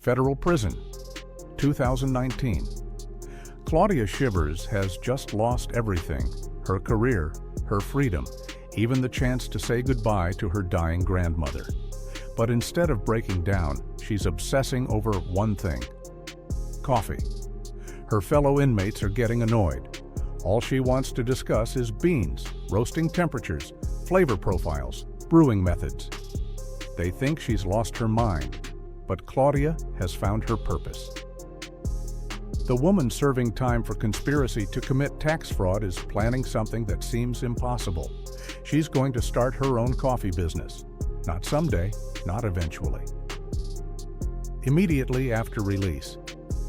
Federal Prison, 2019. Claudia Shrivers has just lost everything: her career, her freedom, even the chance to say goodbye to her dying grandmother. But instead of breaking down, she's obsessing over one thing: coffee. Her fellow inmates are getting annoyed. All she wants to discuss is beans, roasting temperatures, flavor profiles, brewing methods. They think she's lost her mind, but Claudia has found her purpose. The woman serving time for conspiracy to commit tax fraud is planning something that seems impossible. She's going to start her own coffee business. Not someday, not eventually. Immediately after release,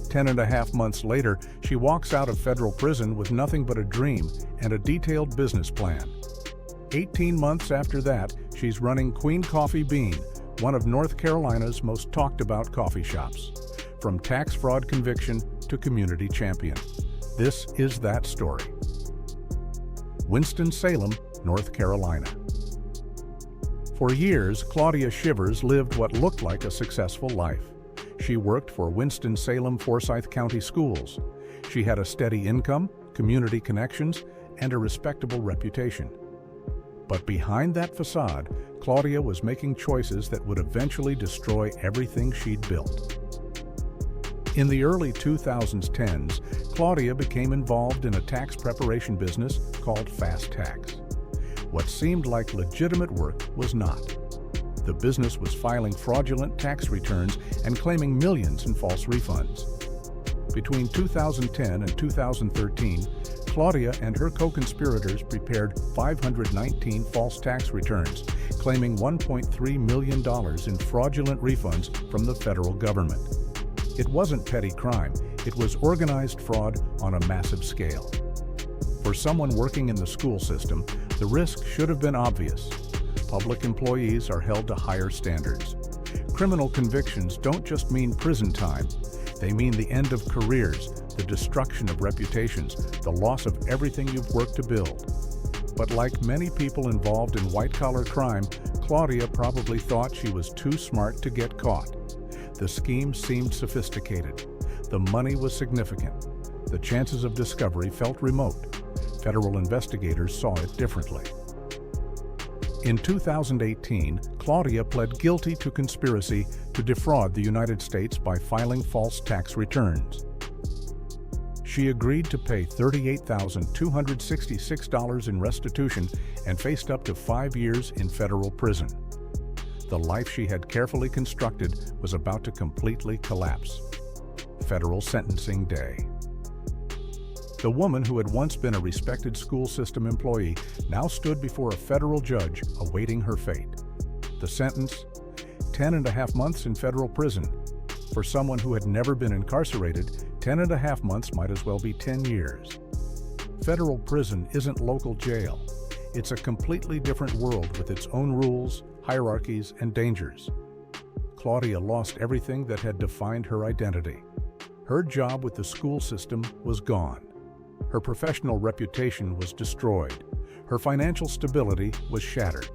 10.5 months later, she walks out of federal prison with nothing but a dream and a detailed business plan. 18 months after that, she's running Queen Coffee Bean, one of North Carolina's most talked about coffee shops. From tax fraud conviction to community champion. This is that story. Winston-Salem, North Carolina. For years, Claudia Shrivers lived what looked like a successful life. She worked for Winston-Salem Forsyth County Schools. She had a steady income, community connections, and a respectable reputation. But behind that facade, Claudia was making choices that would eventually destroy everything she'd built. In the early 2010s, Claudia became involved in a tax preparation business called Fast Tax. What seemed like legitimate work was not. The business was filing fraudulent tax returns and claiming millions in false refunds. Between 2010 and 2013, Claudia and her co-conspirators prepared 519 false tax returns, claiming $1.3 million in fraudulent refunds from the federal government. It wasn't petty crime, it was organized fraud on a massive scale. For someone working in the school system, the risk should have been obvious. Public employees are held to higher standards. Criminal convictions don't just mean prison time, they mean the end of careers, the destruction of reputations, the loss of everything you've worked to build. But like many people involved in white-collar crime, Claudia probably thought she was too smart to get caught. The scheme seemed sophisticated. The money was significant. The chances of discovery felt remote. Federal investigators saw it differently. In 2018, Claudia pled guilty to conspiracy to defraud the United States by filing false tax returns. She agreed to pay $38,266 in restitution and faced up to 5 years in federal prison. The life she had carefully constructed was about to completely collapse. Federal sentencing day. The woman who had once been a respected school system employee now stood before a federal judge awaiting her fate. The sentence: 10.5 months in federal prison. For someone who had never been incarcerated, 10.5 months might as well be 10 years. Federal prison isn't local jail. It's a completely different world with its own rules, hierarchies, and dangers. Claudia lost everything that had defined her identity. Her job with the school system was gone. Her professional reputation was destroyed. Her financial stability was shattered.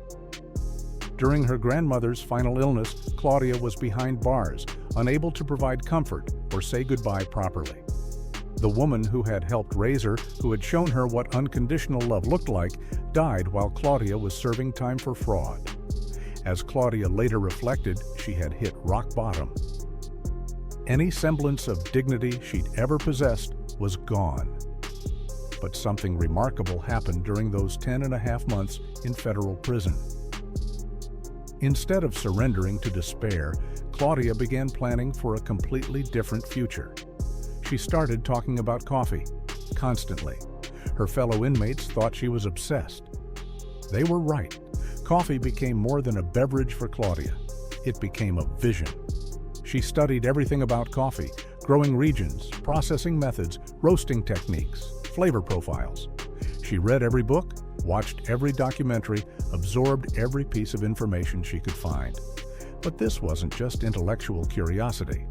During her grandmother's final illness, Claudia was behind bars, unable to provide comfort or say goodbye properly. The woman who had helped raise her, who had shown her what unconditional love looked like, died while Claudia was serving time for fraud. As Claudia later reflected, she had hit rock bottom. Any semblance of dignity she'd ever possessed was gone. But something remarkable happened during those 10.5 months in federal prison. Instead of surrendering to despair, Claudia began planning for a completely different future. She started talking about coffee, constantly. Her fellow inmates thought she was obsessed. They were right. Coffee became more than a beverage for Claudia. It became a vision. She studied everything about coffee: growing regions, processing methods, roasting techniques, flavor profiles. She read every book, watched every documentary, absorbed every piece of information she could find. But this wasn't just intellectual curiosity.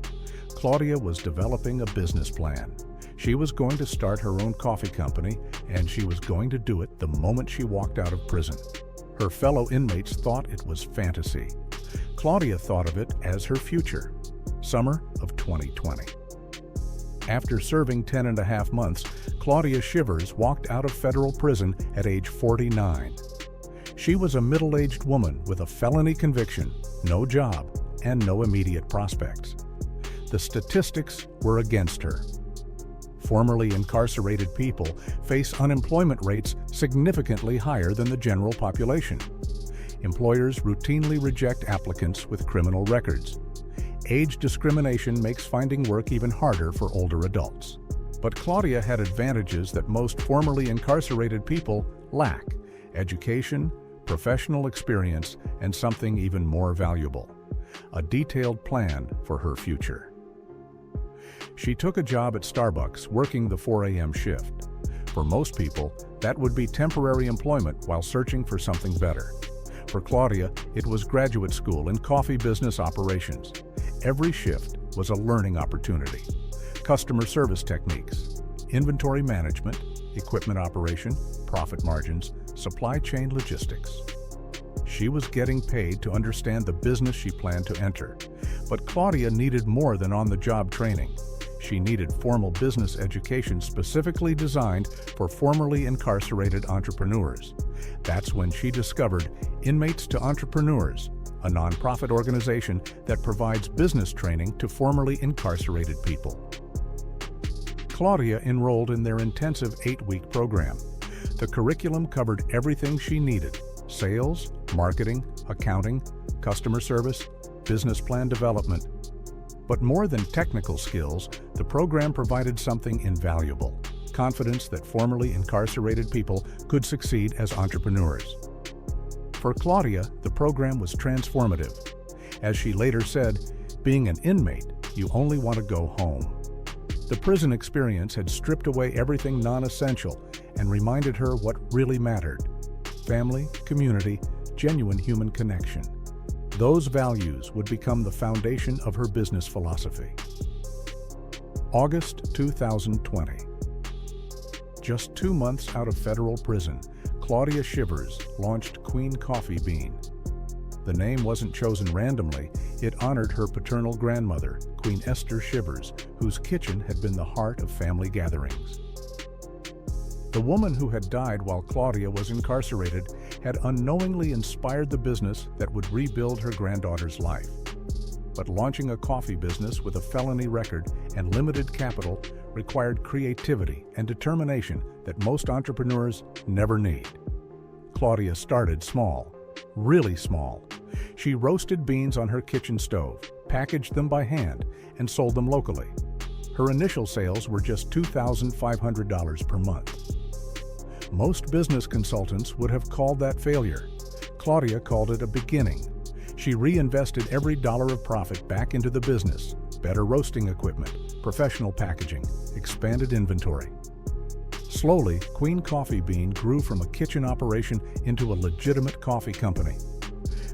Claudia was developing a business plan. She was going to start her own coffee company, and she was going to do it the moment she walked out of prison. Her fellow inmates thought it was fantasy. Claudia thought of it as her future. summer of 2020. After serving 10.5 months, Claudia Shrivers walked out of federal prison at age 49. She was a middle-aged woman with a felony conviction, no job, and no immediate prospects. The statistics were against her. Formerly incarcerated people face unemployment rates significantly higher than the general population. Employers routinely reject applicants with criminal records. Age discrimination makes finding work even harder for older adults. But Claudia had advantages that most formerly incarcerated people lack: education, professional experience, and something even more valuable: a detailed plan for her future. She took a job at Starbucks working the 4 a.m. shift. For most people, that would be temporary employment while searching for something better. For Claudia, it was graduate school in coffee business operations. Every shift was a learning opportunity: customer service techniques, inventory management, equipment operation, profit margins, supply chain logistics. She was getting paid to understand the business she planned to enter. But Claudia needed more than on-the-job training. She needed formal business education specifically designed for formerly incarcerated entrepreneurs. That's when she discovered Inmates to Entrepreneurs, a nonprofit organization that provides business training to formerly incarcerated people. Claudia enrolled in their intensive 8-week program. The curriculum covered everything she needed: sales, marketing, accounting, customer service, business plan development. But more than technical skills, the program provided something invaluable: confidence that formerly incarcerated people could succeed as entrepreneurs. For Claudia, the program was transformative. As she later said, "Being an inmate, you only want to go home." The prison experience had stripped away everything non-essential and reminded her what really mattered: family, community, genuine human connection. Those values would become the foundation of her business philosophy. August 2020. Just 2 months out of federal prison, Claudia Shrivers launched Queen Coffee Bean. The name wasn't chosen randomly. It honored her paternal grandmother, Queen Esther Shivers, whose kitchen had been the heart of family gatherings. The woman who had died while Claudia was incarcerated had unknowingly inspired the business that would rebuild her granddaughter's life. But launching a coffee business with a felony record and limited capital required creativity and determination that most entrepreneurs never need. Claudia started small, really small. She roasted beans on her kitchen stove, packaged them by hand, and sold them locally. Her initial sales were just $2,500 per month. Most business consultants would have called that failure. Claudia called it a beginning. She reinvested every dollar of profit back into the business: better roasting equipment, professional packaging, expanded inventory. Slowly, Queen Coffee Bean grew from a kitchen operation into a legitimate coffee company.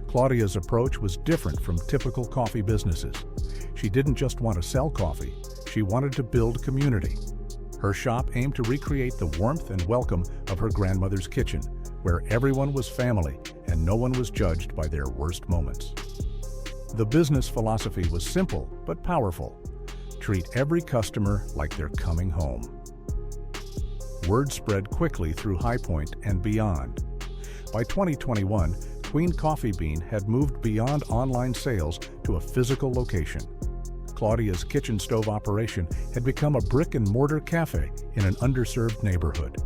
Claudia's approach was different from typical coffee businesses. She didn't just want to sell coffee, she wanted to build community. Her shop aimed to recreate the warmth and welcome of her grandmother's kitchen, where everyone was family and no one was judged by their worst moments. The business philosophy was simple but powerful: treat every customer like they're coming home. Word spread quickly through High Point and beyond. By 2021, Queen Coffee Bean had moved beyond online sales to a physical location. Claudia's kitchen stove operation had become a brick-and-mortar cafe in an underserved neighborhood.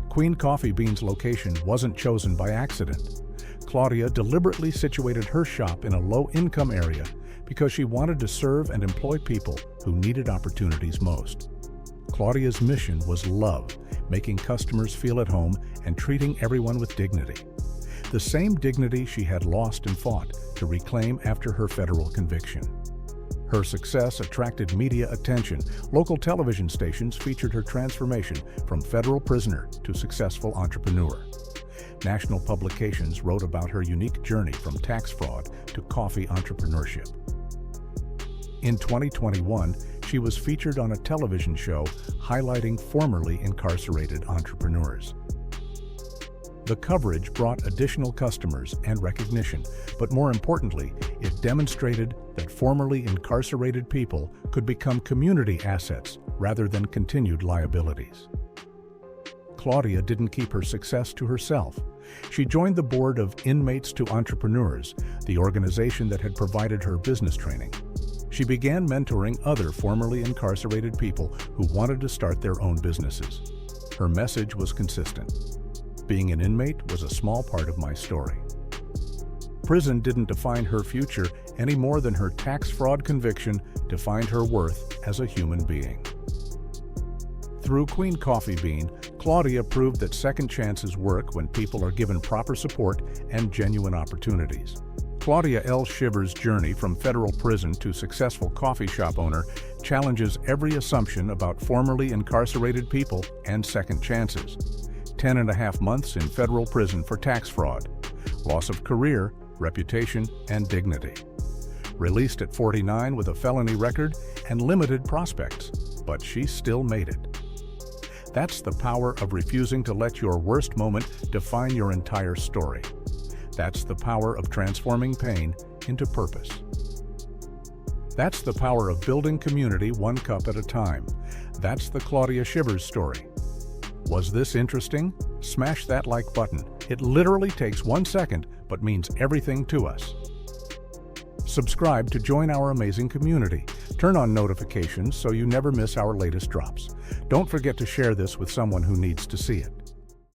Queen Coffee Bean's location wasn't chosen by accident. Claudia deliberately situated her shop in a low-income area because she wanted to serve and employ people who needed opportunities most. Claudia's mission was love, making customers feel at home and treating everyone with dignity. The same dignity she had lost and fought to reclaim after her federal conviction. Her success attracted media attention. Local television stations featured her transformation from federal prisoner to successful entrepreneur. National publications wrote about her unique journey from tax fraud to coffee entrepreneurship. In 2021, she was featured on a television show highlighting formerly incarcerated entrepreneurs. The coverage brought additional customers and recognition, but more importantly, it demonstrated that formerly incarcerated people could become community assets rather than continued liabilities. Claudia didn't keep her success to herself. She joined the board of Inmates to Entrepreneurs, the organization that had provided her business training. She began mentoring other formerly incarcerated people who wanted to start their own businesses. Her message was consistent. Being an inmate was a small part of my story. Prison didn't define her future any more than her tax fraud conviction defined her worth as a human being. Through Queen Coffee Bean, Claudia proved that second chances work when people are given proper support and genuine opportunities. Claudia L. Shivers' journey from federal prison to successful coffee shop owner challenges every assumption about formerly incarcerated people and second chances. 10.5 months in federal prison for tax fraud, loss of career, reputation, and dignity. Released at 49 with a felony record and limited prospects, but she still made it. That's the power of refusing to let your worst moment define your entire story. That's the power of transforming pain into purpose. That's the power of building community one cup at a time. That's the Claudia Shrivers story. Was this interesting? Smash that like button. It literally takes 1 second, but means everything to us. Subscribe to join our amazing community. Turn on notifications so you never miss our latest drops. Don't forget to share this with someone who needs to see it.